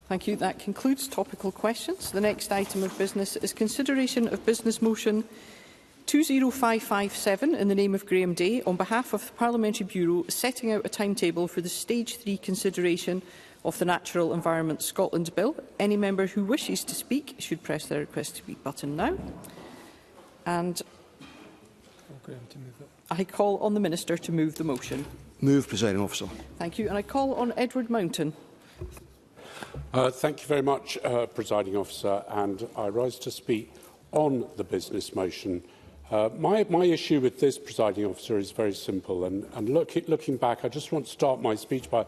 Thank you. That concludes topical questions. The next item of business is consideration of business motion 20557 in the name of Graham Day on behalf of the Parliamentary Bureau setting out a timetable for the Stage 3 consideration of the Natural Environment Scotland Bill. Any member who wishes to speak should press their request to speak button now. And I call on the Minister to move the motion. Move, Presiding Officer. Thank you. And I call on Edward Mountain. Thank you very much, Presiding Officer, and I rise to speak on the business motion. My issue with this, Presiding Officer, is very simple, and looking back, I just want to start my speech by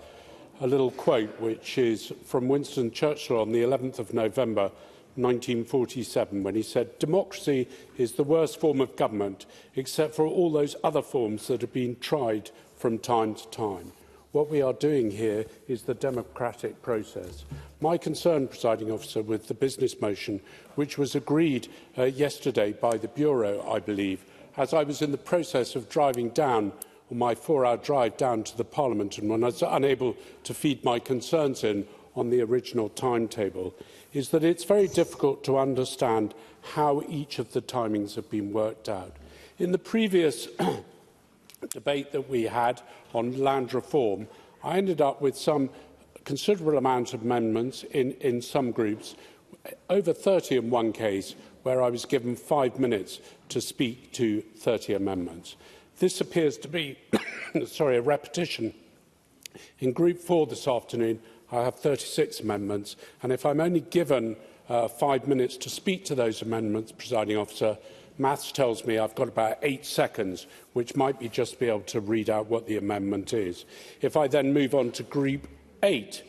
a little quote, which is from Winston Churchill on the 11th of November 1947, when he said, "Democracy is the worst form of government, except for all those other forms that have been tried from time to time." What we are doing here is the democratic process. My concern, Presiding Officer, with the business motion, which was agreed yesterday by the Bureau, I believe, as I was in the process of driving down on my 4-hour drive down to the Parliament and when I was unable to feed my concerns in on the original timetable, is that it's very difficult to understand how each of the timings have been worked out. In the previous debate that we had on land reform, I ended up with some considerable amount of amendments in some groups, over 30 in one case, where I was given 5 minutes to speak to 30 amendments. This appears to be a repetition. In Group 4 this afternoon, I have 36 amendments, and if I'm only given 5 minutes to speak to those amendments, Presiding Officer, maths tells me I've got about 8 seconds, which might be just be able to read out what the amendment is. If I then move on to Group 8,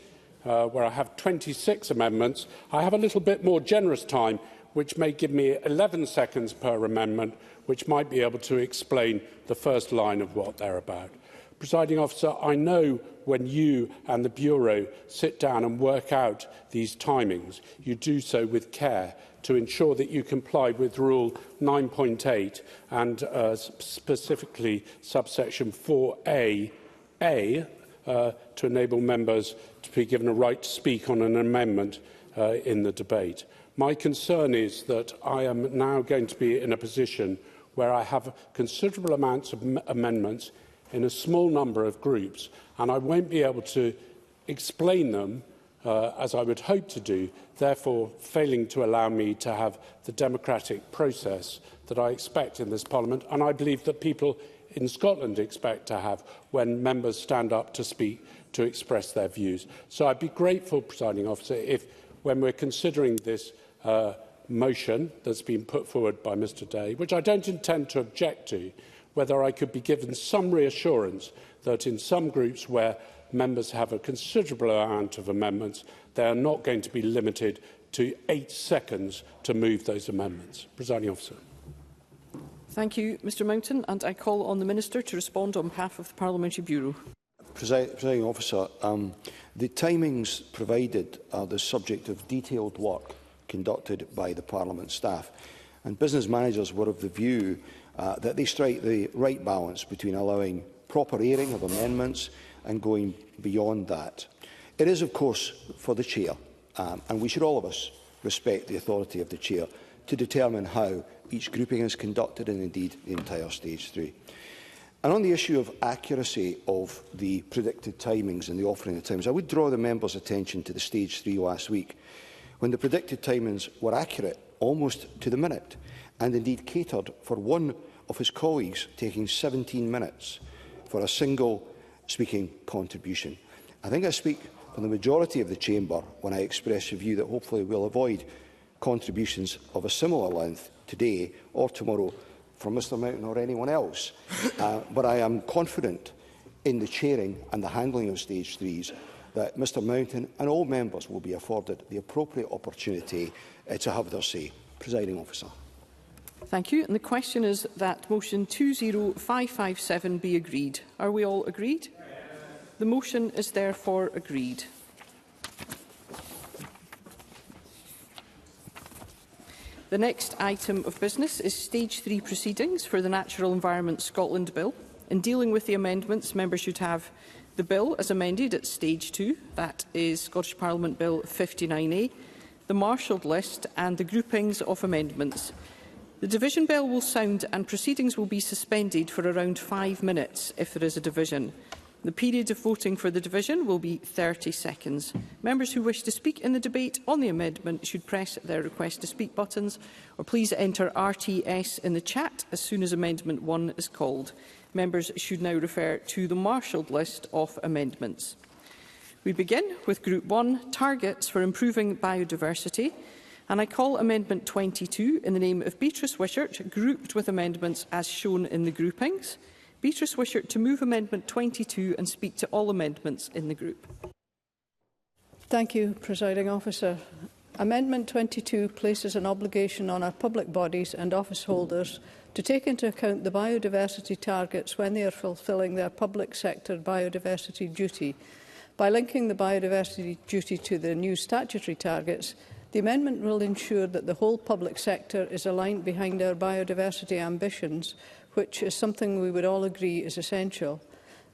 where I have 26 amendments, I have a little bit more generous time, which may give me 11 seconds per amendment, which might be able to explain the first line of what they're about. Presiding Officer, I know when you and the Bureau sit down and work out these timings, you do so with care to ensure that you comply with Rule 9.8 and specifically subsection 4A to enable members to be given a right to speak on an amendment in the debate. My concern is that I am now going to be in a position where I have considerable amounts of amendments in a small number of groups, and I won't be able to explain them as I would hope to do, therefore failing to allow me to have the democratic process that I expect in this Parliament, and I believe that people in Scotland expect to have when members stand up to speak, to express their views. So I'd be grateful, Presiding Officer, if when we're considering this motion that's been put forward by Mr Day, which I don't intend to object to, whether I could be given some reassurance that in some groups where members have a considerable amount of amendments, they are not going to be limited to 8 seconds to move those amendments. Presiding Officer. Thank you, Mr Mountain, and I call on the Minister to respond on behalf of the Parliamentary Bureau. Presiding Officer, the timings provided are the subject of detailed work conducted by the Parliament staff, and business managers were of the view that they strike the right balance between allowing proper airing of amendments and going beyond that. It is, of course, for the Chair, and we should all of us respect the authority of the Chair to determine how each grouping is conducted and indeed the entire Stage 3. And on the issue of accuracy of the predicted timings and the offering of times, I would draw the members' attention to the Stage 3 last week, when the predicted timings were accurate almost to the minute, and indeed catered for one of his colleagues taking 17 minutes for a single speaking contribution. I think I speak for the majority of the Chamber when I express a view that hopefully we'll avoid contributions of a similar length today or tomorrow from Mr Mountain or anyone else. But I am confident in the chairing and the handling of Stage 3s that Mr Mountain and all members will be afforded the appropriate opportunity to have their say. Presiding Officer. Thank you. And the question is that motion 20557 be agreed. Are we all agreed? The motion is therefore agreed. The next item of business is Stage 3 proceedings for the Natural Environment Scotland Bill. In dealing with the amendments, members should have the bill as amended at Stage 2, that is Scottish Parliament Bill 59A, the marshalled list and the groupings of amendments. The division bell will sound and proceedings will be suspended for around 5 minutes if there is a division. The period of voting for the division will be 30 seconds. Members who wish to speak in the debate on the amendment should press their request to speak buttons, or please enter RTS in the chat as soon as Amendment 1 is called. Members should now refer to the marshalled list of amendments. We begin with Group 1, Targets for Improving Biodiversity, and I call Amendment 22 in the name of Beatrice Wishart, grouped with amendments as shown in the groupings. Beatrice Wishart to move Amendment 22 and speak to all amendments in the group. Thank you, Presiding Officer. Amendment 22 places an obligation on our public bodies and office holders to take into account the biodiversity targets when they are fulfilling their public sector biodiversity duty. By linking the biodiversity duty to the new statutory targets, the amendment will ensure that the whole public sector is aligned behind our biodiversity ambitions, which is something we would all agree is essential.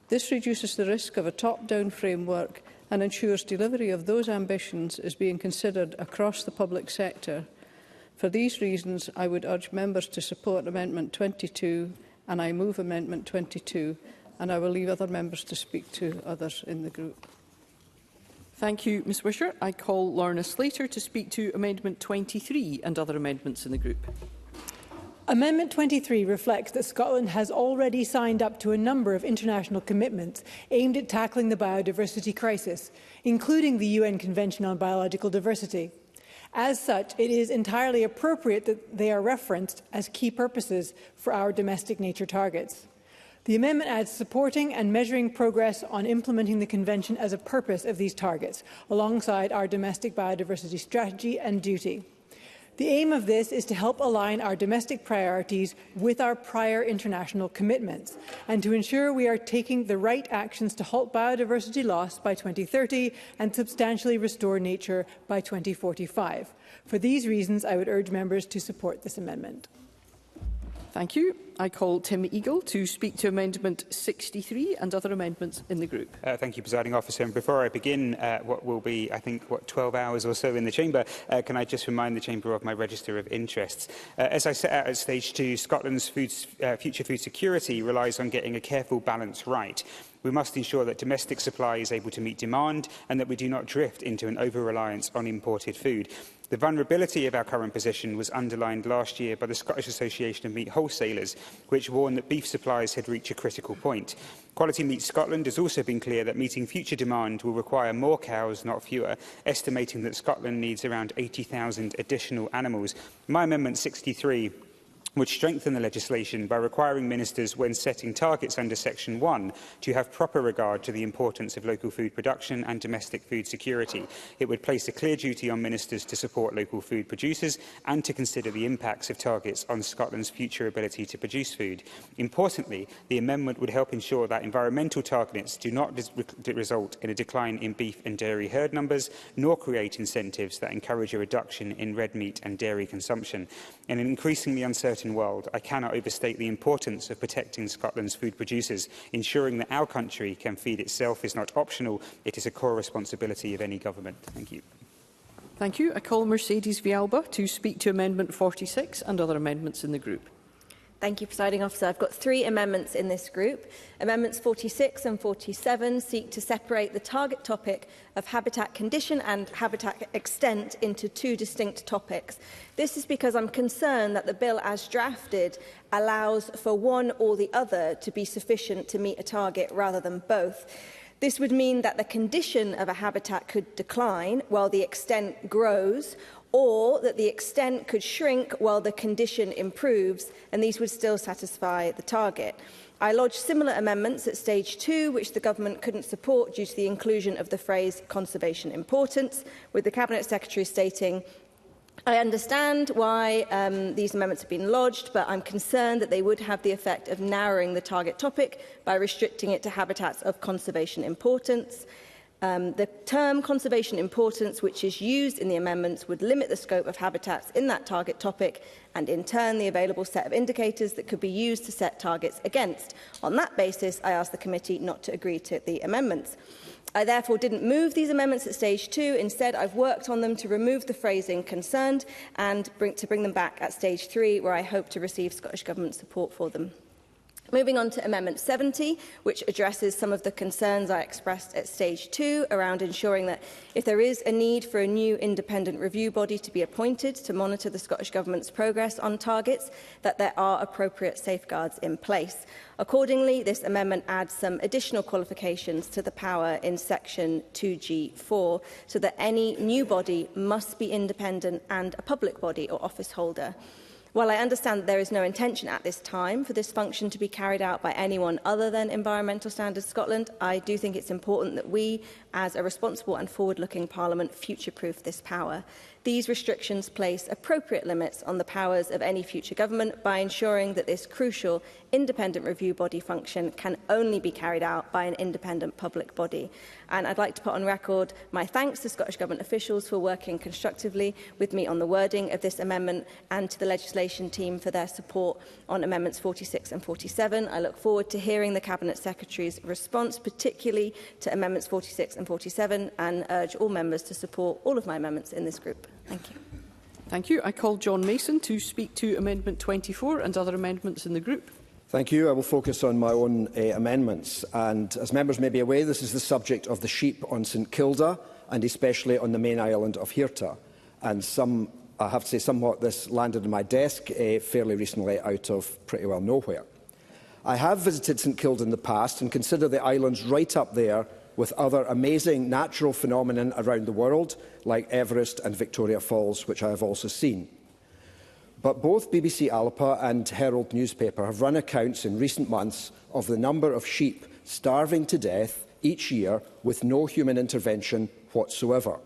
This reduces the risk of a top-down framework and ensures delivery of those ambitions is being considered across the public sector. For these reasons, I would urge members to support Amendment 22, and I move Amendment 22, and I will leave other members to speak to others in the group. Thank you, Ms Wishart. I call Lorna Slater to speak to Amendment 23 and other amendments in the group. Amendment 23 reflects that Scotland has already signed up to a number of international commitments aimed at tackling the biodiversity crisis, including the UN Convention on Biological Diversity. As such, it is entirely appropriate that they are referenced as key purposes for our domestic nature targets. The amendment adds supporting and measuring progress on implementing the Convention as a purpose of these targets, alongside our domestic biodiversity strategy and duty. The aim of this is to help align our domestic priorities with our prior international commitments and to ensure we are taking the right actions to halt biodiversity loss by 2030 and substantially restore nature by 2045. For these reasons, I would urge members to support this amendment. Thank you. I call Tim Eagle to speak to Amendment 63 and other amendments in the group. Thank you, Presiding Officer. And before I begin what will be, I think, 12 hours or so in the Chamber, can I just remind the Chamber of my register of interests? As I set out at Stage 2, Scotland's future food security relies on getting a careful balance right. We must ensure that domestic supply is able to meet demand and that we do not drift into an over-reliance on imported food. The vulnerability of our current position was underlined last year by the Scottish Association of Meat Wholesalers, which warned that beef supplies had reached a critical point. Quality Meat Scotland has also been clear that meeting future demand will require more cows, not fewer, estimating that Scotland needs around 80,000 additional animals. My Amendment 63 would strengthen the legislation by requiring ministers, when setting targets under Section 1, to have proper regard to the importance of local food production and domestic food security. It would place a clear duty on ministers to support local food producers and to consider the impacts of targets on Scotland's future ability to produce food. Importantly, the amendment would help ensure that environmental targets do not result in a decline in beef and dairy herd numbers, nor create incentives that encourage a reduction in red meat and dairy consumption. In an increasingly uncertain world, I cannot overstate the importance of protecting Scotland's food producers. Ensuring that our country can feed itself is not optional, it is a core responsibility of any government. Thank you. Thank you. I call Mercedes Vialba to speak to Amendment 46 and other amendments in the group. Thank you, Presiding Officer. I've got 3 amendments in this group. Amendments 46 and 47 seek to separate the target topic of habitat condition and habitat extent into 2 distinct topics. This is because I'm concerned that the bill as drafted allows for one or the other to be sufficient to meet a target rather than both. This would mean that the condition of a habitat could decline while the extent grows, or that the extent could shrink while the condition improves, and these would still satisfy the target. I lodged similar amendments at Stage 2, which the Government couldn't support due to the inclusion of the phrase conservation importance, with the Cabinet Secretary stating, I understand why these amendments have been lodged, but I'm concerned that they would have the effect of narrowing the target topic by restricting it to habitats of conservation importance. The term conservation importance, which is used in the amendments, would limit the scope of habitats in that target topic and, in turn, the available set of indicators that could be used to set targets against. On that basis, I asked the committee not to agree to the amendments. I therefore didn't move these amendments at stage 2. Instead, I've worked on them to remove the phrasing concerned and bring them back at stage 3, where I hope to receive Scottish Government support for them. Moving on to Amendment 70, which addresses some of the concerns I expressed at stage 2 around ensuring that if there is a need for a new independent review body to be appointed to monitor the Scottish Government's progress on targets, that there are appropriate safeguards in place. Accordingly, this amendment adds some additional qualifications to the power in section 2G4, so that any new body must be independent and a public body or office holder. While I understand that there is no intention at this time for this function to be carried out by anyone other than Environmental Standards Scotland, I do think it's important that we, as a responsible and forward-looking Parliament, future-proof this power. These restrictions place appropriate limits on the powers of any future government by ensuring that this crucial independent review body function can only be carried out by an independent public body. And I'd like to put on record my thanks to Scottish Government officials for working constructively with me on the wording of this amendment, and to the legislation team for their support on Amendments 46 and 47. I look forward to hearing the Cabinet Secretary's response, particularly to Amendments 46 and 47, and urge all members to support all of my amendments in this group. Thank you. Thank you. I call John Mason to speak to Amendment 24 and other amendments in the group. Thank you. I will focus on my own amendments. And as members may be aware, this is the subject of the sheep on St Kilda, and especially on the main island of Hirta. And I have to say, somewhat this landed on my desk fairly recently out of pretty well nowhere. I have visited St Kilda in the past and consider the islands right up there with other amazing natural phenomena around the world, like Everest and Victoria Falls, which I have also seen. But both BBC Alapa and Herald newspaper have run accounts in recent months of the number of sheep starving to death each year with no human intervention whatsoever.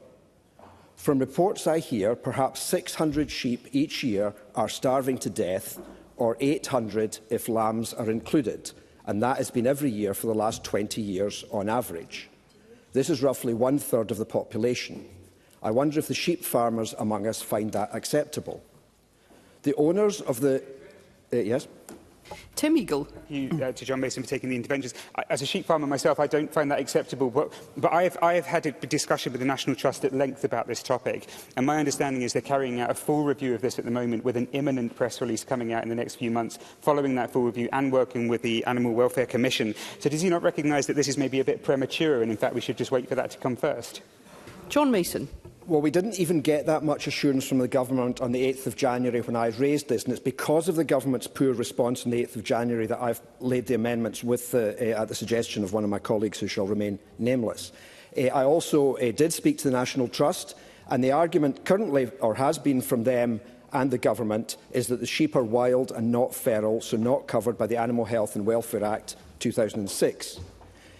From reports I hear, perhaps 600 sheep each year are starving to death, or 800 if lambs are included, and that has been every year for the last 20 years on average. This is roughly 1/3 of the population. I wonder if the sheep farmers among us find that acceptable. The owners of the... yes? Tim Eagle. Thank you to John Mason for taking the interventions. As a sheep farmer myself, I don't find that acceptable, but I have had a discussion with the National Trust at length about this topic, and my understanding is they're carrying out a full review of this at the moment, with an imminent press release coming out in the next few months following that full review, and working with the Animal Welfare Commission. So does he not recognise that this is maybe a bit premature, and in fact we should just wait for that to come first? John Mason. Well, we didn't even get that much assurance from the government on the 8th of January when I raised this, and it's because of the government's poor response on the 8th of January that I've laid the amendments at the suggestion of one of my colleagues who shall remain nameless. I also did speak to the National Trust, and the argument currently, or has been from them and the government, is that the sheep are wild and not feral, so not covered by the Animal Health and Welfare Act 2006.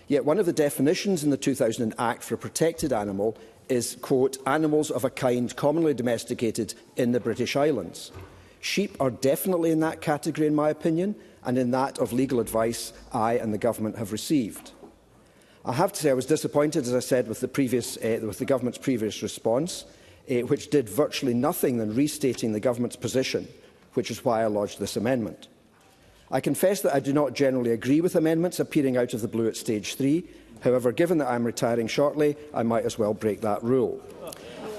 Yet one of the definitions in the 2000 Act for a protected animal is, quote, animals of a kind commonly domesticated in the British Islands. Sheep are definitely in that category, in my opinion, and in that of legal advice I and the government have received. I have to say I was disappointed, as I said, with the government's previous response, which did virtually nothing than restating the government's position, which is why I lodged this amendment. I confess that I do not generally agree with amendments appearing out of the blue at stage 3. However, given that I am retiring shortly, I might as well break that rule.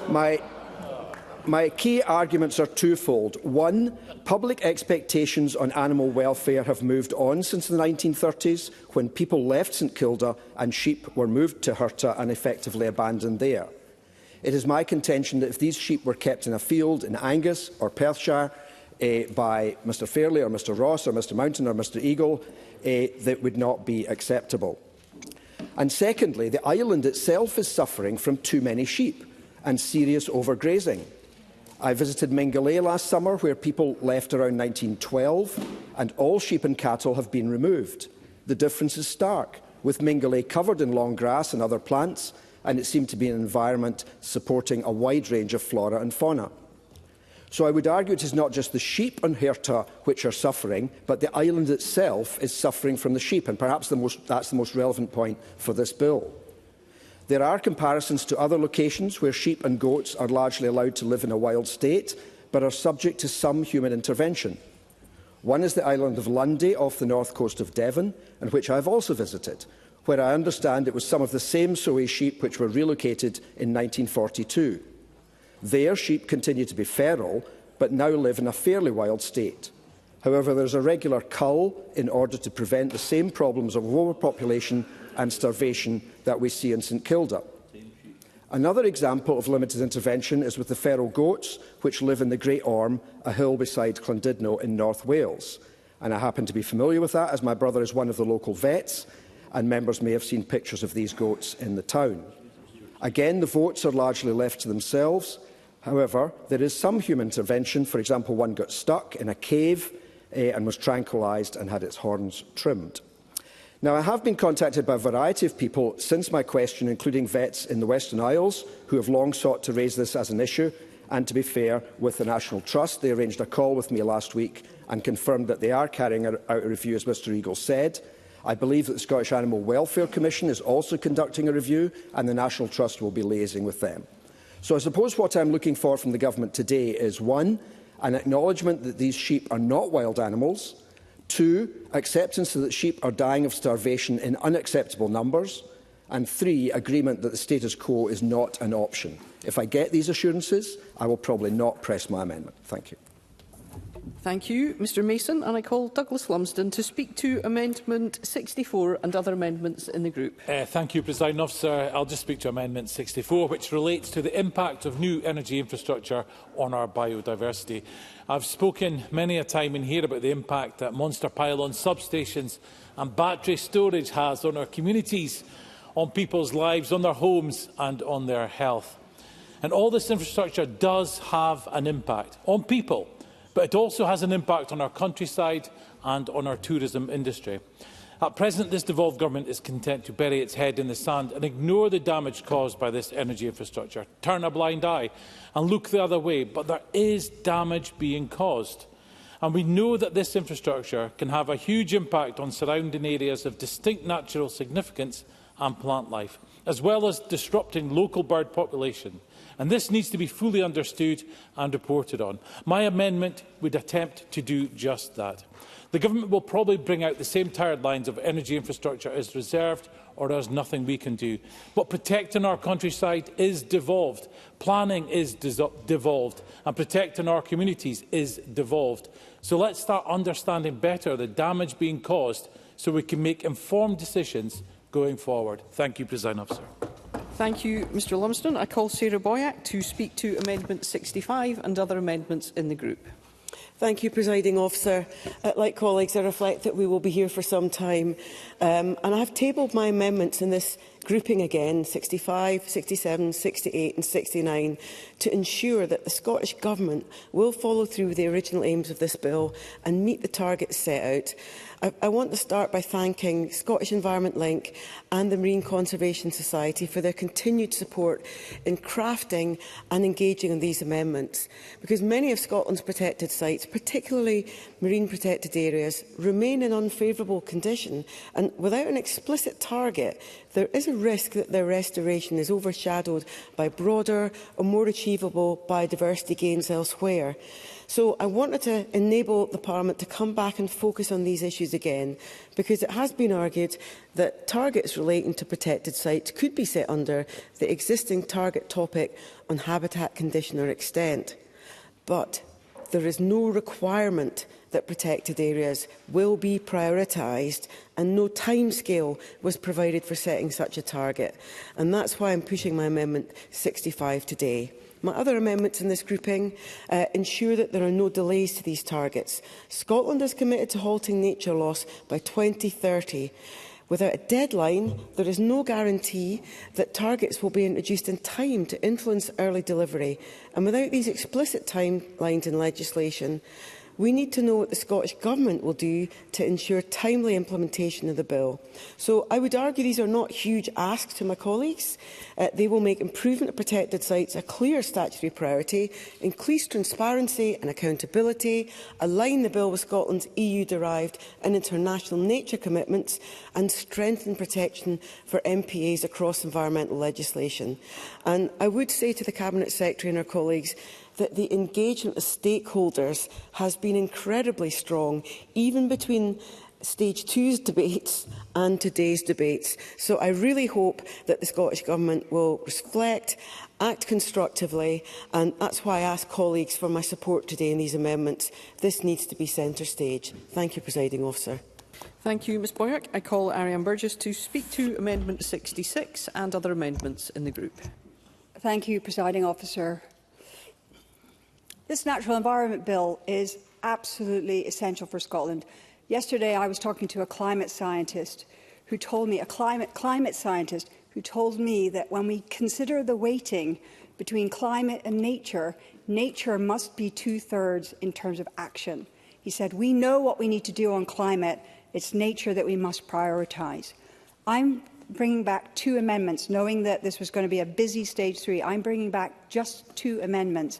My key arguments are twofold. One, public expectations on animal welfare have moved on since the 1930s, when people left St Kilda and sheep were moved to Hirta and effectively abandoned there. It is my contention that if these sheep were kept in a field in Angus or Perthshire by Mr Fairley or Mr Ross or Mr Mountain or Mr Eagle, that would not be acceptable. And secondly, the island itself is suffering from too many sheep and serious overgrazing. I visited Mingulay last summer, where people left around 1912, and all sheep and cattle have been removed. The difference is stark, with Mingulay covered in long grass and other plants, and it seemed to be an environment supporting a wide range of flora and fauna. So I would argue it is not just the sheep on Hirta which are suffering, but the island itself is suffering from the sheep, and perhaps that's the most relevant point for this bill. There are comparisons to other locations where sheep and goats are largely allowed to live in a wild state, but are subject to some human intervention. One is the island of Lundy off the north coast of Devon, and which I have also visited, where I understand it was some of the same Soay sheep which were relocated in 1942. There, sheep continue to be feral, but now live in a fairly wild state. However, there is a regular cull in order to prevent the same problems of overpopulation and starvation that we see in St Kilda. Another example of limited intervention is with the feral goats, which live in the Great Orme, a hill beside Llandudno in North Wales. And I happen to be familiar with that, as my brother is one of the local vets, and members may have seen pictures of these goats in the town. Again, the votes are largely left to themselves. However, there is some human intervention. For example, one got stuck in a cave and was tranquilised and had its horns trimmed. Now, I have been contacted by a variety of people since my question, including vets in the Western Isles, who have long sought to raise this as an issue. And to be fair, with the National Trust, they arranged a call with me last week and confirmed that they are carrying out a review, as Mr Eagle said. I believe that the Scottish Animal Welfare Commission is also conducting a review, and the National Trust will be liaising with them. So I suppose what I am looking for from the Government today is 1, an acknowledgement that these sheep are not wild animals, 2, acceptance that sheep are dying of starvation in unacceptable numbers, and 3, agreement that the status quo is not an option. If I get these assurances, I will probably not press my amendment. Thank you. Thank you, Mr Mason. And I call Douglas Lumsden to speak to Amendment 64 and other amendments in the group. Thank you, Presiding Officer. I'll just speak to Amendment 64, which relates to the impact of new energy infrastructure on our biodiversity. I've spoken many a time in here about the impact that monster pylon substations and battery storage has on our communities, on people's lives, on their homes and on their health. And all this infrastructure does have an impact on people, but it also has an impact on our countryside and on our tourism industry. At present, this devolved government is content to bury its head in the sand and ignore the damage caused by this energy infrastructure, turn a blind eye and look the other way. But there is damage being caused. And we know that this infrastructure can have a huge impact on surrounding areas of distinct natural significance and plant life, as well as disrupting local bird population. And this needs to be fully understood and reported on. My amendment would attempt to do just that. The Government will probably bring out the same tired lines of energy infrastructure as reserved or there's nothing we can do. But protecting our countryside is devolved, planning is devolved, and protecting our communities is devolved. So let's start understanding better the damage being caused so we can make informed decisions going forward. Thank you, Presiding Officer. Thank you, Mr Lumsden. I call Sarah Boyack to speak to Amendment 65 and other amendments in the group. Thank you, Presiding Officer. Like colleagues, I reflect that we will be here for some time. And I have tabled my amendments in this grouping again, 65, 67, 68 and 69, to ensure that the Scottish Government will follow through with the original aims of this bill and meet the targets set out. I want to start by thanking Scottish Environment Link and the Marine Conservation Society for their continued support in crafting and engaging on these amendments, because many of Scotland's protected sites, particularly marine protected areas, remain in unfavourable condition, and without an explicit target, there is a risk that their restoration is overshadowed by broader or more achievable biodiversity gains elsewhere. So I wanted to enable the Parliament to come back and focus on these issues again, because it has been argued that targets relating to protected sites could be set under the existing target topic on habitat condition or extent. But there is no requirement that protected areas will be prioritised, and no timescale was provided for setting such a target. And that's why I'm pushing my Amendment 65 today. My other amendments in this grouping ensure that there are no delays to these targets. Scotland is committed to halting nature loss by 2030. Without a deadline, there is no guarantee that targets will be introduced in time to influence early delivery. And without these explicit timelines in legislation, We need to know what the Scottish Government will do to ensure timely implementation of the bill. So I would argue these are not huge asks to my colleagues. They will make improvement of protected sites a clear statutory priority, increase transparency and accountability, align the bill with Scotland's EU-derived and international nature commitments, and strengthen protection for MPAs across environmental legislation. And I would say to the Cabinet Secretary and our colleagues that the engagement of stakeholders has been incredibly strong, even between Stage 2's debates and today's debates. So I really hope that the Scottish Government will reflect, act constructively, and that's why I ask colleagues for my support today in these amendments. This needs to be centre stage. Thank you, Presiding Officer. Thank you, Ms Boyack. I call Ariane Burgess to speak to Amendment 66 and other amendments in the group. Thank you, Presiding Officer. This Natural Environment Bill is absolutely essential for Scotland. Yesterday, I was talking to a climate scientist who told me, climate scientist who told me that when we consider the weighting between climate and nature, nature must be 2/3 in terms of action. He said, we know what we need to do on climate. It's nature that we must prioritise. I'm bringing back 2 amendments, knowing that this was going to be a busy Stage 3. I'm bringing back just 2 amendments.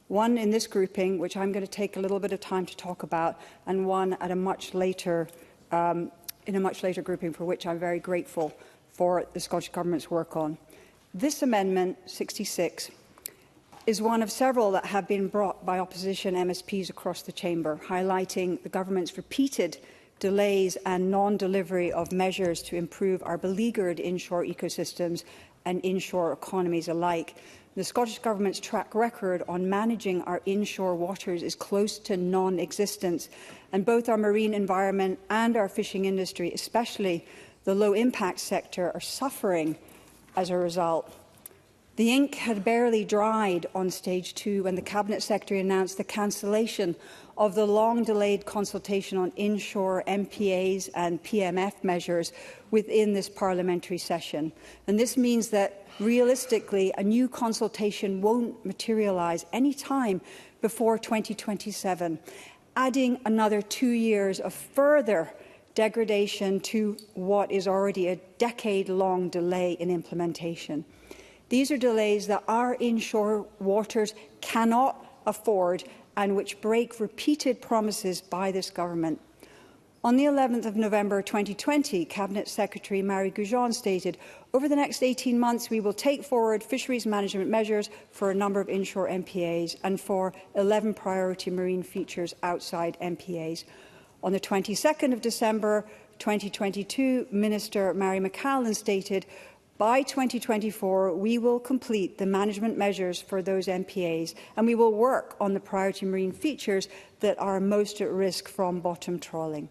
One in this grouping, which I'm going to take a little bit of time to talk about, and one at a much later, in a much later grouping, for which I'm very grateful for the Scottish Government's work on. This Amendment 66 is one of several that have been brought by opposition MSPs across the Chamber, highlighting the Government's repeated delays and non-delivery of measures to improve our beleaguered inshore ecosystems and inshore economies alike. The Scottish Government's track record on managing our inshore waters is close to non-existent, and both our marine environment and our fishing industry, especially the low-impact sector, are suffering as a result. The ink had barely dried on Stage 2 when the Cabinet Secretary announced the cancellation of the long-delayed consultation on inshore MPAs and PMF measures within this parliamentary session. And this means that, realistically, a new consultation won't materialise any time before 2027, adding another 2 years of further degradation to what is already a decade-long delay in implementation. These are delays that our inshore waters cannot afford and which break repeated promises by this government. On the 11th of November 2020, Cabinet Secretary Marie Goujon stated, over the next 18 months we will take forward fisheries management measures for a number of inshore MPAs and for 11 priority marine features outside MPAs. On the 22nd of December 2022, Minister Mary McCallan stated, by 2024, we will complete the management measures for those MPAs, and we will work on the priority marine features that are most at risk from bottom trawling.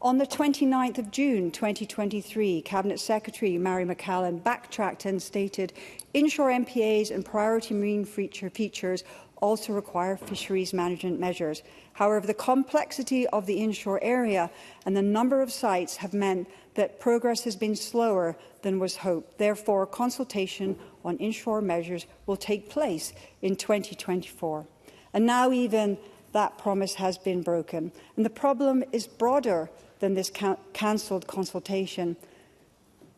On the 29th of June 2023, Cabinet Secretary Mary McCallan backtracked and stated, inshore MPAs and priority marine features also require fisheries management measures. However, the complexity of the inshore area and the number of sites have meant that progress has been slower than was hoped. Therefore, consultation on inshore measures will take place in 2024. And now even that promise has been broken. And the problem is broader than this cancelled consultation.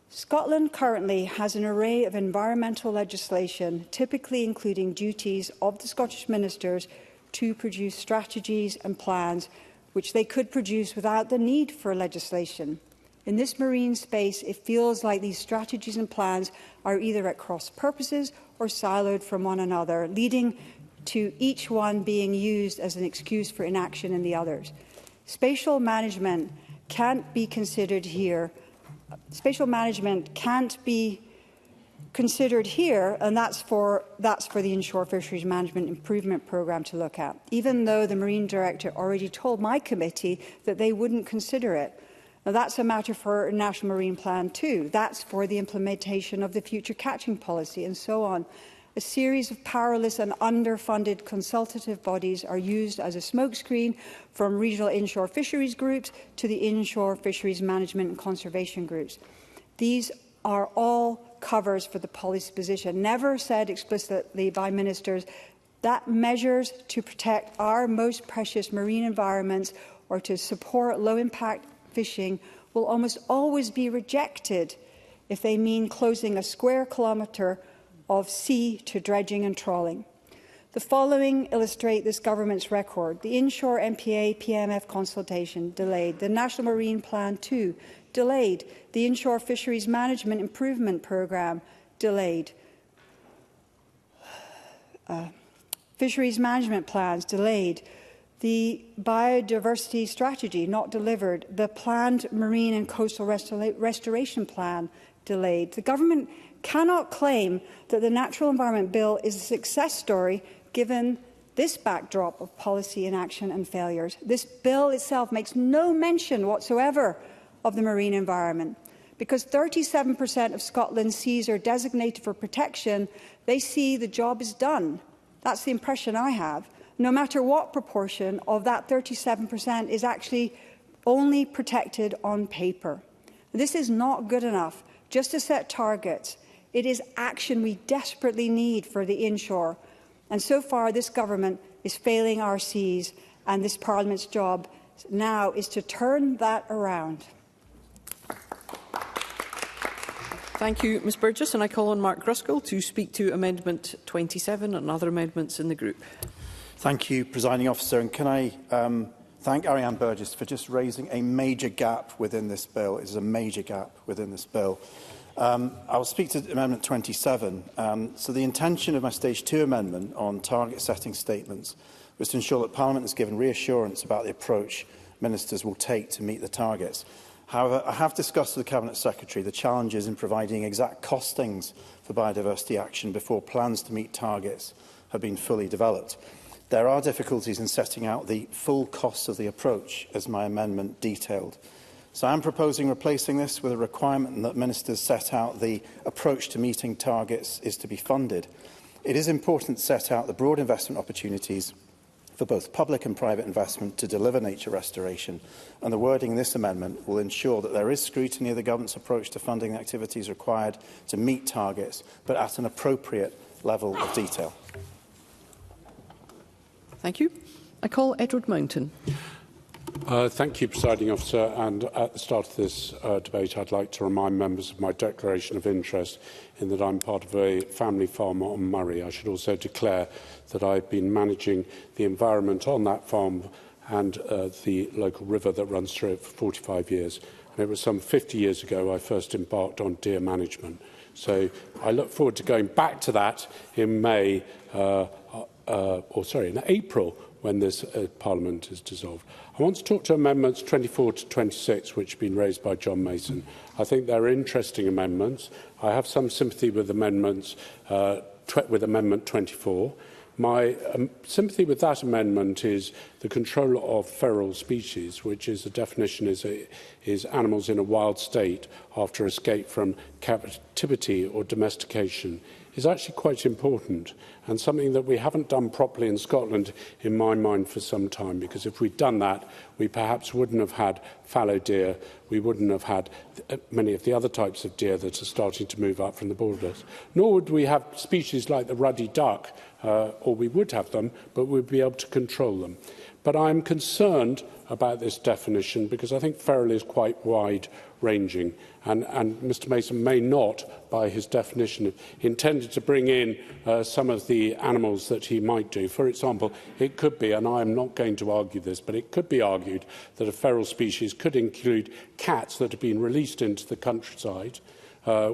Scotland currently has an array of environmental legislation, typically including duties of the Scottish ministers to produce strategies and plans which they could produce without the need for legislation. In this marine space, it feels like these strategies and plans are either at cross purposes or siloed from one another, leading to each one being used as an excuse for inaction in the others. Spatial management can't be considered here. Spatial management can't be considered here, and that's for the Inshore Fisheries Management Improvement Programme to look at, even though the Marine Director already told my committee that they wouldn't consider it. Now, that's a matter for a National Marine Plan too. That's for the implementation of the future catching policy and so on. A series of powerless and underfunded consultative bodies are used as a smokescreen, from regional inshore fisheries groups to the inshore fisheries management and conservation groups. These are all covers for the policy position, never said explicitly by ministers that measures to protect our most precious marine environments or to support low-impact fishing will almost always be rejected if they mean closing a square kilometre of sea to dredging and trawling. The following illustrate this government's record. The inshore MPA PMF consultation delayed. The National Marine Plan 2 delayed. The inshore fisheries management improvement programme delayed. Fisheries management plans delayed. The biodiversity strategy not delivered. The planned marine and coastal restoration plan delayed. The government cannot claim that the Natural Environment Bill is a success story given this backdrop of policy inaction and failures. This bill itself makes no mention whatsoever of the marine environment. Because 37% of Scotland's seas are designated for protection, they see the job is done. That's the impression I have, no matter what proportion of that 37% is actually only protected on paper. This is not good enough just to set targets. It is action we desperately need for the inshore. And so far, this government is failing our seas, and this Parliament's job now is to turn that around. Thank you, Ms Burgess. And I call on Mark Ruskell to speak to Amendment 27 and other amendments in the group. Thank you, Presiding Officer. And can I thank Ariane Burgess for just raising a major gap within this bill. It is a major gap within this bill. I will speak to Amendment 27. So the intention of my Stage 2 amendment on target setting statements was to ensure that Parliament is given reassurance about the approach ministers will take to meet the targets. However, I have discussed with the Cabinet Secretary the challenges in providing exact costings for biodiversity action before plans to meet targets have been fully developed. There are difficulties in setting out the full costs of the approach, as my amendment detailed. So I am proposing replacing this with a requirement that ministers set out the approach to meeting targets is to be funded. It is important to set out the broad investment opportunities for both public and private investment to deliver nature restoration, and the wording in this amendment will ensure that there is scrutiny of the government's approach to funding the activities required to meet targets, but at an appropriate level of detail. Thank you. I call Edward Mountain. Thank you, Presiding Officer. And at the start of this debate, I'd like to remind members of my declaration of interest in that I'm part of a family farm on Murray. I should also declare that I've been managing the environment on that farm and the local river that runs through it for 45 years. And it was some 50 years ago I first embarked on deer management. So I look forward to going back to that in in April, when this Parliament is dissolved. I want to talk to Amendments 24 to 26, which have been raised by John Mason. I think they're interesting amendments. I have some sympathy with Amendment 24. My sympathy with that amendment is the control of feral species, which is the definition is animals in a wild state after escape from captivity or domestication, is actually quite important and something that we haven't done properly in Scotland, in my mind, for some time, because if we'd done that, we perhaps wouldn't have had fallow deer, we wouldn't have had many of the other types of deer that are starting to move up from the borders, nor would we have species like the ruddy duck, or we would have them, but we'd be able to control them. But I'm concerned about this definition because I think feral is quite wide-ranging, and Mr Mason may not, by his definition, have intended to bring in some of the animals that he might do. For example, it could be, and I am not going to argue this, but it could be argued that a feral species could include cats that have been released into the countryside,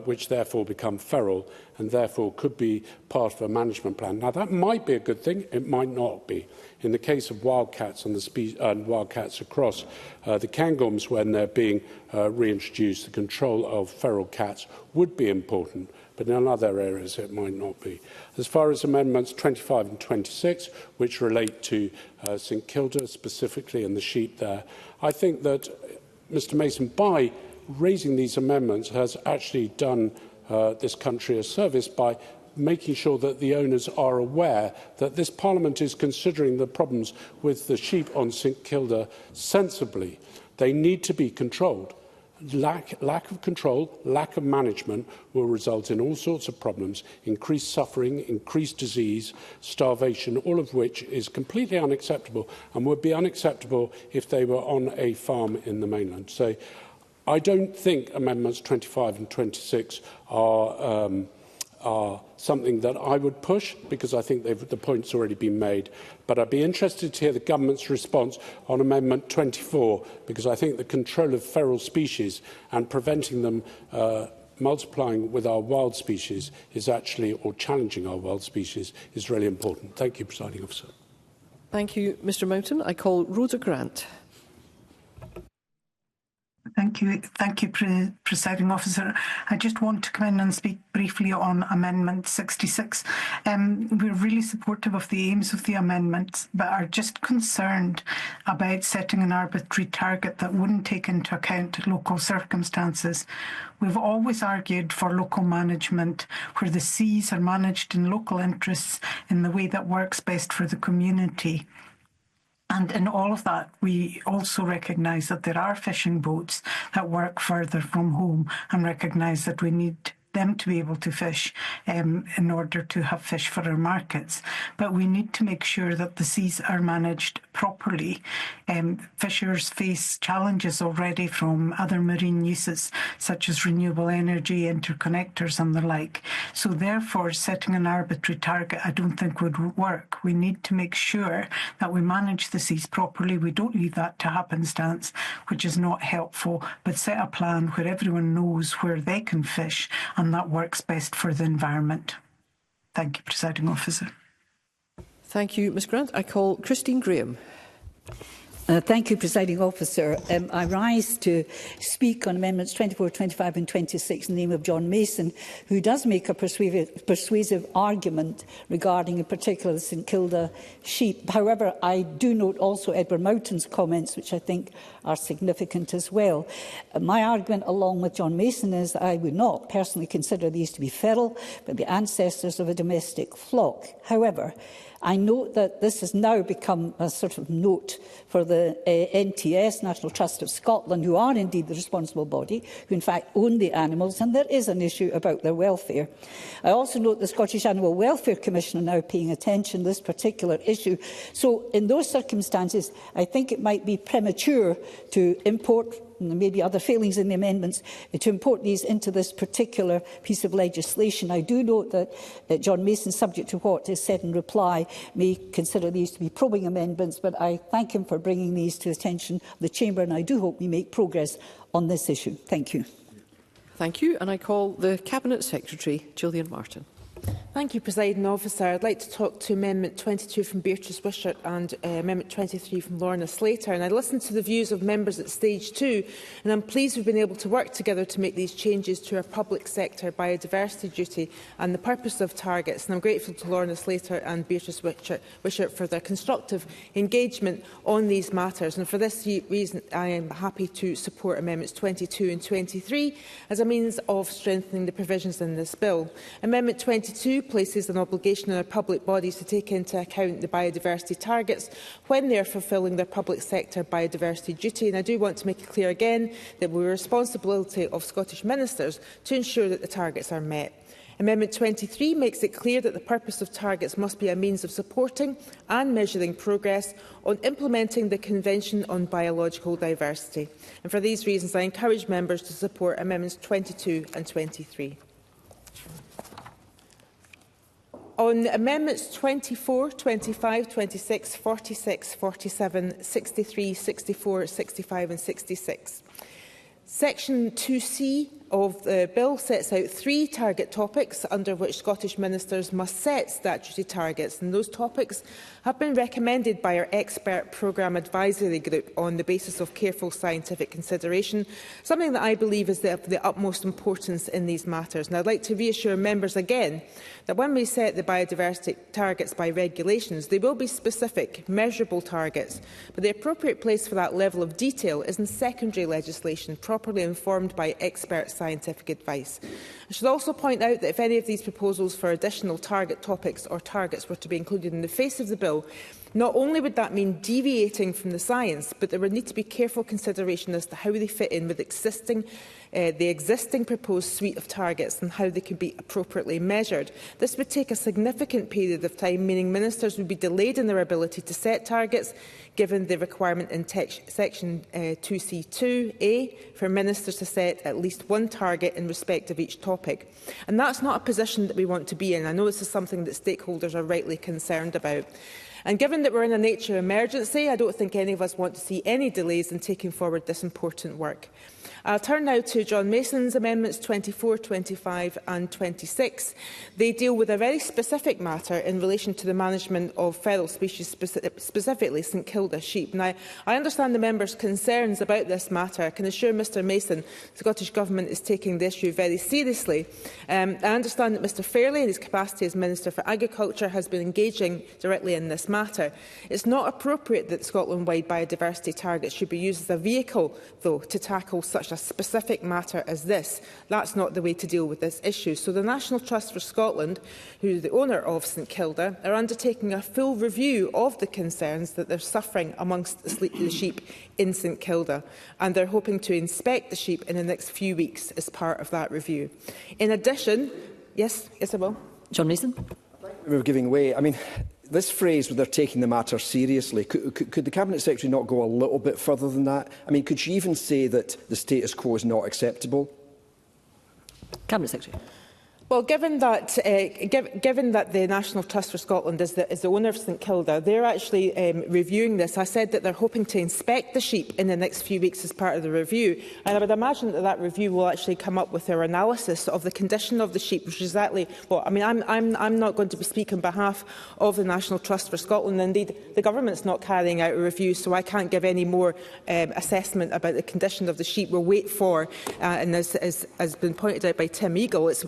which therefore become feral and therefore could be part of a management plan. Now, that might be a good thing, it might not be. In the case of wildcats and wildcats across the Cairngorms, when they're being reintroduced, the control of feral cats would be important, but in other areas it might not be. As far as Amendments 25 and 26, which relate to St Kilda specifically and the sheep there, I think that Mr Mason, by raising these amendments, has actually done this country a service by making sure that the owners are aware that this Parliament is considering the problems with the sheep on St Kilda sensibly. They need to be controlled. Lack of control, lack of management will result in all sorts of problems, increased suffering, increased disease, starvation, all of which is completely unacceptable and would be unacceptable if they were on a farm in the mainland. So I don't think Amendments 25 and 26 are something that I would push, because I think the point's already been made. But I'd be interested to hear the Government's response on Amendment 24, because I think the control of feral species and preventing them multiplying with our wild species is actually, or challenging our wild species, is really important. Thank you, Presiding Officer. Thank you, Mr Mountain. I call Rhoda Grant. Thank you, Presiding Officer. I just want to come in and speak briefly on Amendment 66. We're really supportive of the aims of the amendments, but are just concerned about setting an arbitrary target that wouldn't take into account local circumstances. We've always argued for local management, where the seas are managed in local interests in the way that works best for the community. And in all of that, we also recognise that there are fishing boats that work further from home, and recognise that we need them to be able to fish in order to have fish for our markets. But we need to make sure that the seas are managed properly. Fishers face challenges already from other marine uses, such as renewable energy, interconnectors and the like. So therefore, setting an arbitrary target I don't think would work. We need to make sure that we manage the seas properly. We don't leave that to happenstance, which is not helpful, but set a plan where everyone knows where they can fish, and that works best for the environment. Thank you, Presiding Officer. Thank you, Ms Grant. I call Christine Graham. Thank you, Presiding Officer. I rise to speak on Amendments 24, 25 and 26 in the name of John Mason, who does make a persuasive argument regarding, in particular, the St Kilda sheep. However, I do note also Edward Mountain's comments, which I think are significant as well. My argument, along with John Mason, is that I would not personally consider these to be feral, but the ancestors of a domestic flock. However, I note that this has now become a sort of note for the NTS, National Trust of Scotland, who are indeed the responsible body, who in fact own the animals, and there is an issue about their welfare. I also note the Scottish Animal Welfare Commission are now paying attention to this particular issue. So in those circumstances, I think it might be premature to import, and there may be other failings in the amendments, to import these into this particular piece of legislation. I do note that John Mason, subject to what is said in reply, may consider these to be probing amendments, but I thank him for bringing these to the attention of the Chamber, and I do hope we make progress on this issue. Thank you. Thank you, and I call the Cabinet Secretary, Gillian Martin. Thank you, Presiding Officer. I'd like to talk to Amendment 22 from Beatrice Wishart and Amendment 23 from Lorna Slater. And I listened to the views of members at Stage 2, and I'm pleased we've been able to work together to make these changes to our public sector biodiversity duty and the purpose of targets. And I'm grateful to Lorna Slater and Beatrice Wishart for their constructive engagement on these matters. And for this reason, I am happy to support Amendments 22 and 23 as a means of strengthening the provisions in this bill. Amendment 22 places an obligation on our public bodies to take into account the biodiversity targets when they are fulfilling their public sector biodiversity duty. And I do want to make it clear again that we are responsibility of Scottish ministers to ensure that the targets are met. Amendment 23 makes it clear that the purpose of targets must be a means of supporting and measuring progress on implementing the Convention on Biological Diversity. And for these reasons, I encourage members to support Amendments 22 and 23. On Amendments 24, 25, 26, 46, 47, 63, 64, 65 and 66. Section 2C of the bill sets out 3 target topics under which Scottish ministers must set statutory targets, and those topics have been recommended by our expert programme advisory group on the basis of careful scientific consideration, something that I believe is of the utmost importance in these matters. And I'd like to reassure members again that when we set the biodiversity targets by regulations, they will be specific, measurable targets, but the appropriate place for that level of detail is in secondary legislation, properly informed by expert scientific advice. I should also point out that if any of these proposals for additional target topics or targets were to be included in the face of the bill, not only would that mean deviating from the science, but there would need to be careful consideration as to how they fit in with the existing proposed suite of targets and how they could be appropriately measured. This would take a significant period of time, meaning ministers would be delayed in their ability to set targets, given the requirement in section 2C2A for ministers to set at least one target in respect of each topic. And that's not a position that we want to be in. I know this is something that stakeholders are rightly concerned about. And given that we're in a nature emergency, I don't think any of us want to see any delays in taking forward this important work. I'll turn now to John Mason's amendments 24, 25 and 26. They deal with a very specific matter in relation to the management of feral species, specifically St Kilda sheep. Now, I understand the member's concerns about this matter. I can assure Mr Mason the Scottish Government is taking the issue very seriously. I understand that Mr Fairley, in his capacity as Minister for Agriculture, has been engaging directly in this matter. It's not appropriate that Scotland-wide biodiversity targets should be used as a vehicle, though, to tackle such a specific matter as this. That's not the way to deal with this issue. So the National Trust for Scotland, who is the owner of St Kilda, are undertaking a full review of the concerns that they're suffering amongst the sheep in St Kilda, and they're hoping to inspect the sheep in the next few weeks as part of that review. In addition, yes, Isabel? John Mason. We're giving way. I mean, this phrase, they're taking the matter seriously, could the Cabinet Secretary not go a little bit further than that? I mean, could she even say that the status quo is not acceptable? Cabinet Secretary. Well, given that the National Trust for Scotland is the owner of St Kilda, they're actually reviewing this. I said that they're hoping to inspect the sheep in the next few weeks as part of the review, and I would imagine that that review will actually come up with their analysis of the condition of the sheep, which is exactly what I mean. I'm not going to be speaking on behalf of the National Trust for Scotland. Indeed, the government's not carrying out a review, so I can't give any more assessment about the condition of the sheep. We'll wait for, and as has been pointed out by Tim Eagle, it's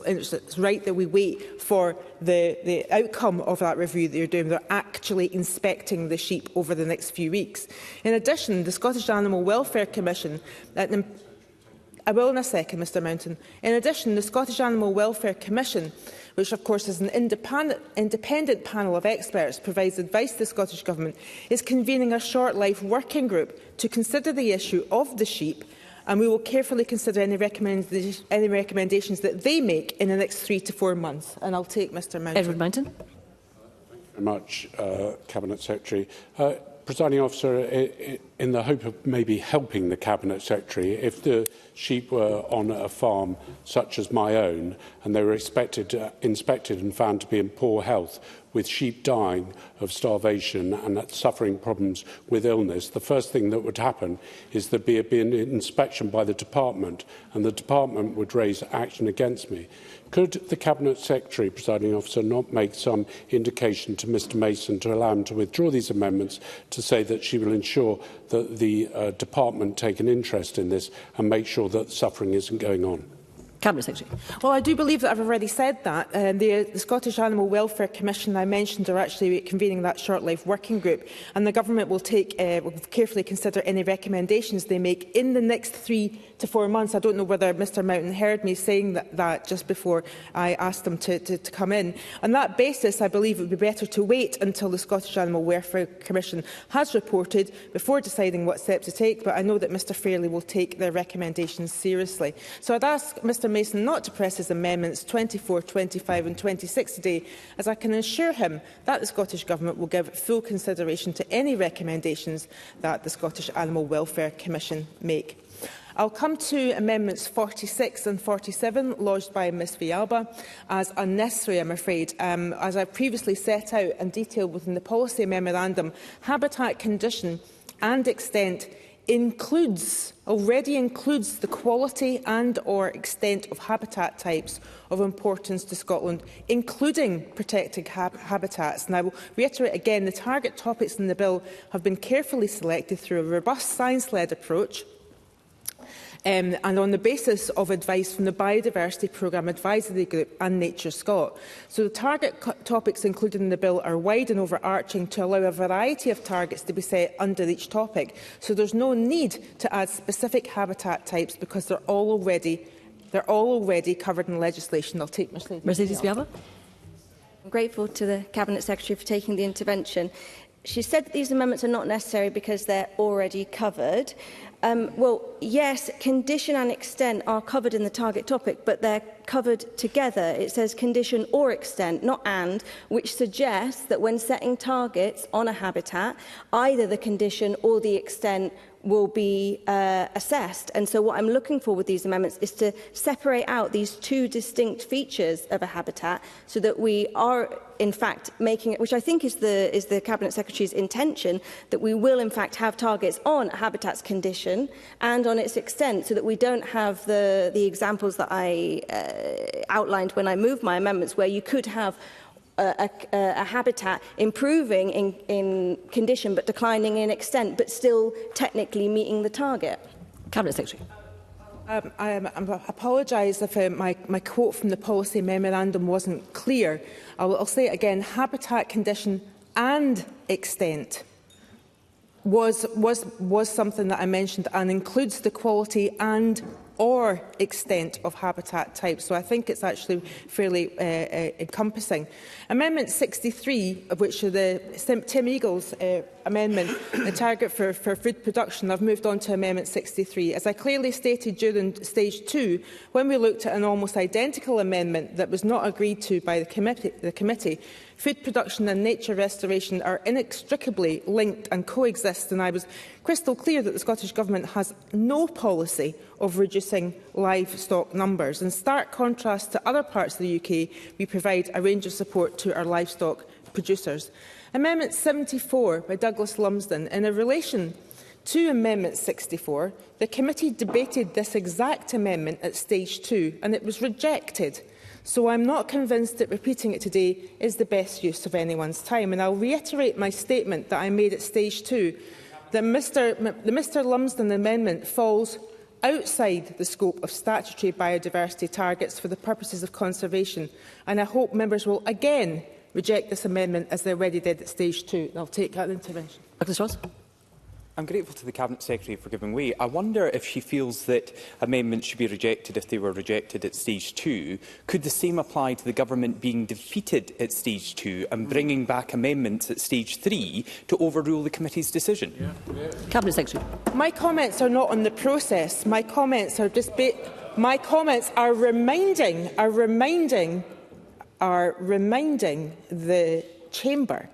right that we wait for the outcome of that review that you're doing. They're actually inspecting the sheep over the next few weeks. In addition, the Scottish Animal Welfare Commission, I will in a second, Mr Mountain. In addition, the Scottish Animal Welfare Commission, which of course is an independent panel of experts, provides advice to the Scottish Government, is convening a short-life working group to consider the issue of the sheep, and we will carefully consider any recommendations that they make in the next 3 to 4 months. And I'll take Mr Mountain. Edward Mountain. Thank you very much, Cabinet Secretary. Presiding Officer, in the hope of maybe helping the Cabinet Secretary, if the sheep were on a farm such as my own and they were inspected and found to be in poor health, with sheep dying of starvation and suffering problems with illness, the first thing that would happen is there'd be an inspection by the department, and the department would raise action against me. Could the Cabinet Secretary, Presiding Officer, not make some indication to Mr Mason to allow him to withdraw these amendments, to say that she will ensure that the department take an interest in this and make sure that suffering isn't going on? Cabinet Secretary. Well, I do believe that I've already said that. The Scottish Animal Welfare Commission I mentioned are actually convening that short-life working group, and the Government will carefully consider any recommendations they make in the next 3 to 4 months. I don't know whether Mr Mountain heard me saying that just before I asked him to come in. On that basis, I believe it would be better to wait until the Scottish Animal Welfare Commission has reported before deciding what steps to take, but I know that Mr Fairley will take their recommendations seriously. So I'd ask Mr Mason not to press his amendments 24, 25 and 26 today, as I can assure him that the Scottish Government will give full consideration to any recommendations that the Scottish Animal Welfare Commission make. I'll come to amendments 46 and 47 lodged by Ms Villalba as unnecessary, I'm afraid. As I previously set out and detailed within the policy memorandum, habitat condition and extent already includes the quality and or extent of habitat types of importance to Scotland, including protected habitats. And I will reiterate again, the target topics in the bill have been carefully selected through a robust science-led approach, and on the basis of advice from the Biodiversity Programme Advisory Group and Nature Scot. So the target topics included in the bill are wide and overarching to allow a variety of targets to be set under each topic. So there's no need to add specific habitat types because they're all already They're all already covered in legislation. I'll take Mercedes Viaba. I'm grateful to the Cabinet Secretary for taking the intervention. She said that these amendments are not necessary because they're already covered. Well, yes, condition and extent are covered in the target topic, but they're covered together. It says condition or extent, not and, which suggests that when setting targets on a habitat, either the condition or the extent will be assessed. And so what I'm looking for with these amendments is to separate out these two distinct features of a habitat so that we are, in fact, making it, which I think is the Cabinet Secretary's intention, that we will, in fact, have targets on a habitat's condition and on its extent so that we don't have the examples that I outlined when I moved my amendments, where you could have a habitat improving in condition but declining in extent, but still technically meeting the target. Cabinet Secretary. I apologise if my quote from the policy memorandum wasn't clear. I'll say it again. Habitat condition and extent was something that I mentioned, and includes the quality and or extent of habitat type. So I think it's actually fairly encompassing. Amendment 63, of which are the Tim Eagle's amendment, the target for food production, I've moved on to Amendment 63. As I clearly stated during Stage 2, when we looked at an almost identical amendment that was not agreed to by the committee, food production and nature restoration are inextricably linked and coexist, and I was crystal clear that the Scottish Government has no policy of reducing livestock numbers. In stark contrast to other parts of the UK, we provide a range of support to our livestock producers. Amendment 74 by Douglas Lumsden. In relation to Amendment 64, the committee debated this exact amendment at Stage 2 and it was rejected. So I'm not convinced that repeating it today is the best use of anyone's time. And I'll reiterate my statement that I made at Stage 2, that the Mr Lumsden amendment falls outside the scope of statutory biodiversity targets for the purposes of conservation. And I hope members will again reject this amendment as they already did at Stage 2. And I'll take that intervention. Douglas Ross. I'm grateful to the Cabinet Secretary for giving way. I wonder if she feels that amendments should be rejected if they were rejected at Stage 2. Could the same apply to the Government being defeated at Stage 2 and bringing back amendments at Stage 3 to overrule the committee's decision? Cabinet Secretary. My comments are not on the process. My comments are reminding the Chamber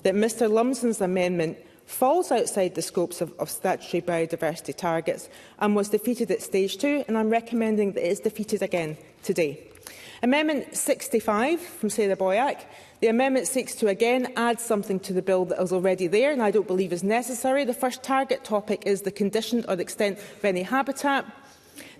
that Mr Lumsden's amendment falls outside the scopes of statutory biodiversity targets and was defeated at Stage 2, and I'm recommending that it is defeated again today. Amendment 65 from Sarah Boyack. The amendment seeks to again add something to the bill that is already there and I don't believe is necessary. The first target topic is the condition or the extent of any habitat.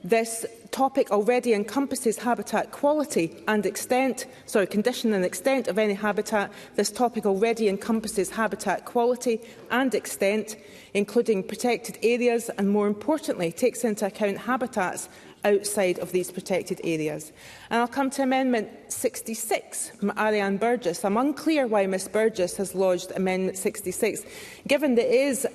This topic already encompasses habitat quality and extent, condition and extent of any habitat. This topic already encompasses habitat quality and extent, including protected areas, and more importantly, takes into account habitats outside of these protected areas. And I'll come to Amendment 66 from Ariane Burgess. I'm unclear why Ms Burgess has lodged Amendment 66, given that it is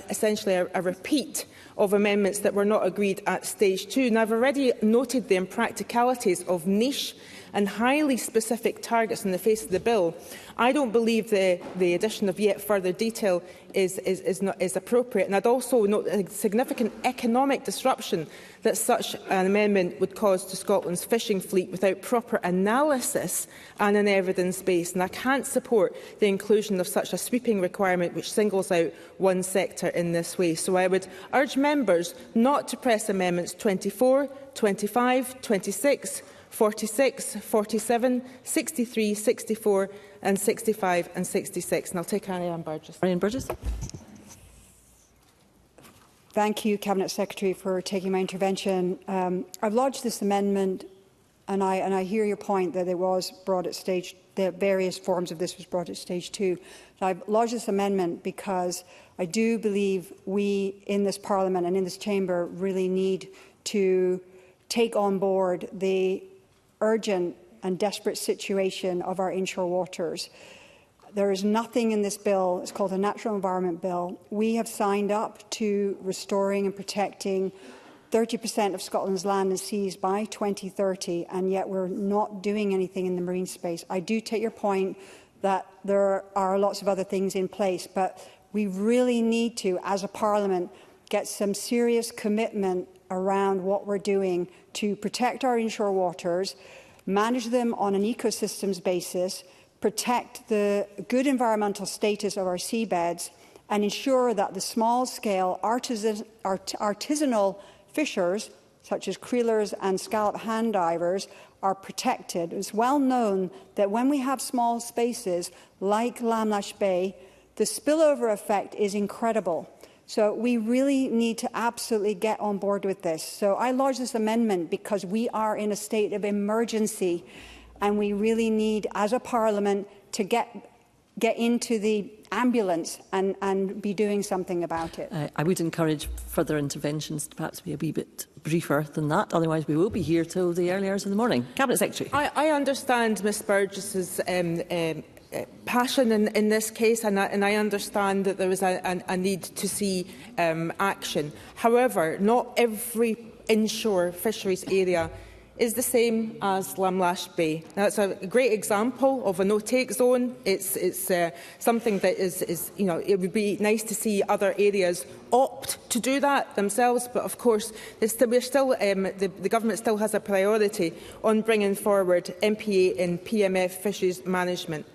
essentially a repeat of amendments that were not agreed at Stage 2. And I've already noted the impracticalities of niche and highly specific targets in the face of the bill. I don't believe the addition of yet further detail is appropriate. And I'd also note the significant economic disruption that such an amendment would cause to Scotland's fishing fleet without proper analysis and an evidence base. And I can't support the inclusion of such a sweeping requirement which singles out one sector in this way. So I would urge members not to press amendments 24, 25, 26, 46, 47, 63, 64 and 65 and 66. And I'll take Ariane Burgess. Ariane Burgess. Thank you, Cabinet Secretary, for taking my intervention. I've lodged this amendment, and I hear your point that it was brought at stage, the various forms of this was brought at Stage 2. I've lodged this amendment because I do believe we in this Parliament and in this Chamber really need to take on board the urgent and desperate situation of our inshore waters. There is nothing in this bill, it's called a Natural Environment Bill. We have signed up to restoring and protecting 30% of Scotland's land and seas by 2030, and yet we're not doing anything in the marine space. I do take your point that there are lots of other things in place, but we really need to, as a Parliament, get some serious commitment around what we're doing to protect our inshore waters, manage them on an ecosystems basis, protect the good environmental status of our seabeds, and ensure that the small-scale artisanal fishers, such as creelers and scallop hand divers, are protected. It's well known that when we have small spaces like Lamlash Bay, the spillover effect is incredible. So we really need to absolutely get on board with this. So I lodged this amendment because we are in a state of emergency, and we really need, as a Parliament, to get into the ambulance and be doing something about it. I would encourage further interventions to perhaps be a wee bit briefer than that. Otherwise, we will be here till the early hours of the morning. Cabinet Secretary. I understand Ms Burgess's passion in this case, and I understand that there is a need to see action. However, not every inshore fisheries area is the same as Lamlash Bay. Now, it's a great example of a no-take zone. It's something that is, you know, it would be nice to see other areas opt to do that themselves. But of course, the government still has a priority on bringing forward MPA and PMF fisheries management.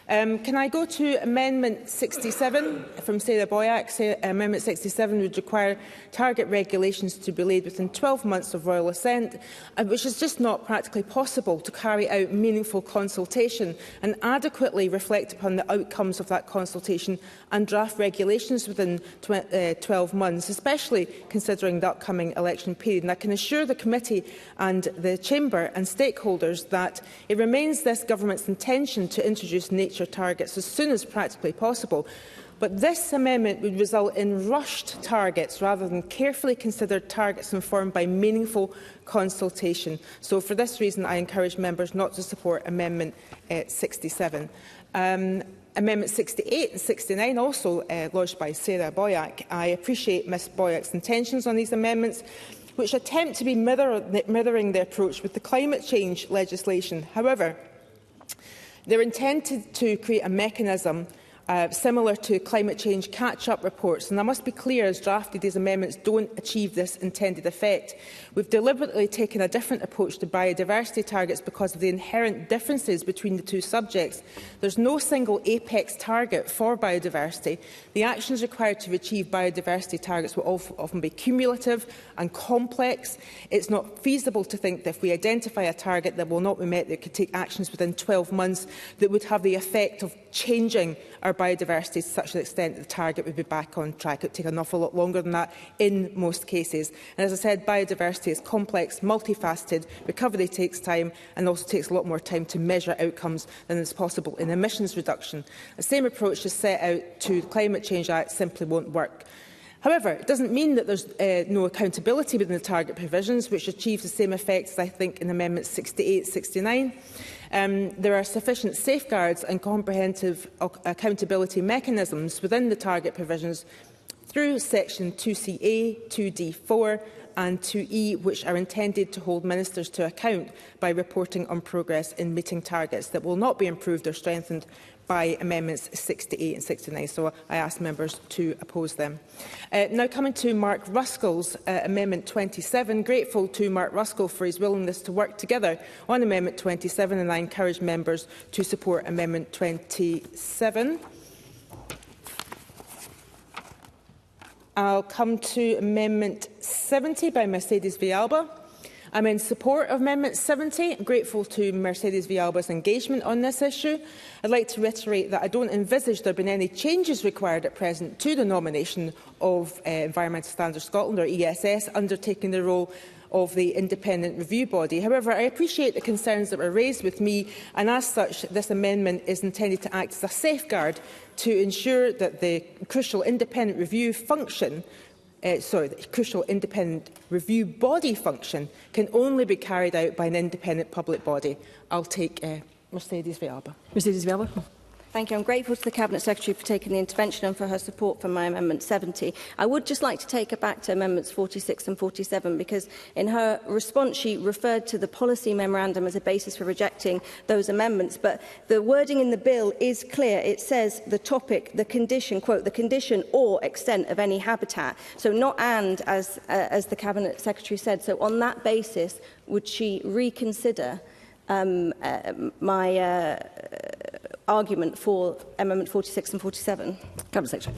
Can I go to Amendment 67 from Sarah Boyack? Amendment 67 would require target regulations to be laid within 12 months of royal assent, which is just not practically possible to carry out meaningful consultation and adequately reflect upon the outcomes of that consultation and draft regulations within 12 months, especially considering the upcoming election period. And I can assure the committee and the Chamber and stakeholders that it remains this government's intention to introduce nature targets as soon as practically possible. But this amendment would result in rushed targets rather than carefully considered targets informed by meaningful consultation. So for this reason, I encourage members not to support Amendment 67. Amendment 68 and 69, also lodged by Sarah Boyack. I appreciate Ms Boyack's intentions on these amendments, which attempt to be mirroring the approach with the climate change legislation. However, they're intended to create a mechanism similar to climate change catch-up reports, and I must be clear, as drafted, these amendments don't achieve this intended effect. We've deliberately taken a different approach to biodiversity targets because of the inherent differences between the two subjects. There's no single apex target for biodiversity. The actions required to achieve biodiversity targets will often be cumulative and complex. It's not feasible to think that if we identify a target that will not be met, that could take actions within 12 months that would have the effect of changing our biodiversity to such an extent that the target would be back on track. It would take an awful lot longer than that in most cases. And as I said, biodiversity is complex, multifaceted, recovery takes time, and also takes a lot more time to measure outcomes than is possible in emissions reduction. The same approach is set out to the Climate Change Act simply won't work. However, it doesn't mean that there's no accountability within the target provisions, which achieves the same effects, I think, in Amendments 68-69. There are sufficient safeguards and comprehensive accountability mechanisms within the target provisions through Section 2CA, 2D4 and 2E, which are intended to hold ministers to account by reporting on progress in meeting targets that will not be improved or strengthened by Amendments 68 and 69. So I ask members to oppose them. Now coming to Mark Ruskell's Amendment 27. Grateful to Mark Ruskell for his willingness to work together on Amendment 27, and I encourage members to support Amendment 27. I'll come to Amendment 70 by Mercedes Villalba. I'm in support of Amendment 70. I'm grateful to Mercedes Villalba's engagement on this issue. I'd like to reiterate that I don't envisage there being any changes required at present to the nomination of Environmental Standards Scotland, or ESS, undertaking the role of the independent review body. However, I appreciate the concerns that were raised with me, and as such, this amendment is intended to act as a safeguard to ensure that the crucial independent review function the crucial independent review body function can only be carried out by an independent public body. I'll take Mercedes Villalba. Mercedes Villalba. Thank you. I'm grateful to the Cabinet Secretary for taking the intervention and for her support for my Amendment 70. I would just like to take her back to Amendments 46 and 47 because in her response she referred to the policy memorandum as a basis for rejecting those amendments. But the wording in the bill is clear. It says the topic, the condition, quote, the condition or extent of any habitat. So not and, as the Cabinet Secretary said. So on that basis, would she reconsider my argument for Amendment 46 and 47? Cabinet Secretary.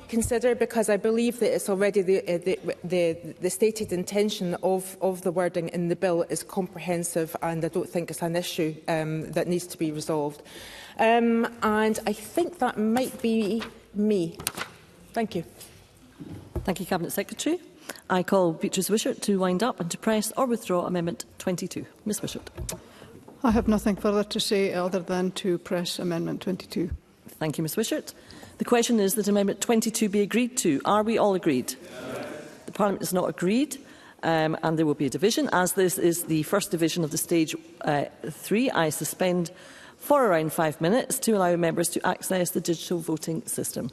Consider, because I believe that it's already the stated intention of the wording in the bill is comprehensive, and I don't think it's an issue that needs to be resolved. And I think that might be me. Thank you. Thank you, Cabinet Secretary. I call Beatrice Wishart to wind up and to press or withdraw Amendment 22. Ms Wishart. I have nothing further to say other than to press Amendment 22. Thank you, Ms Wishart. The question is that Amendment 22 be agreed to. Are we all agreed? Yes. The Parliament is not agreed, and there will be a division. As this is the first division of the stage 3, I suspend for around 5 minutes to allow members to access the digital voting system.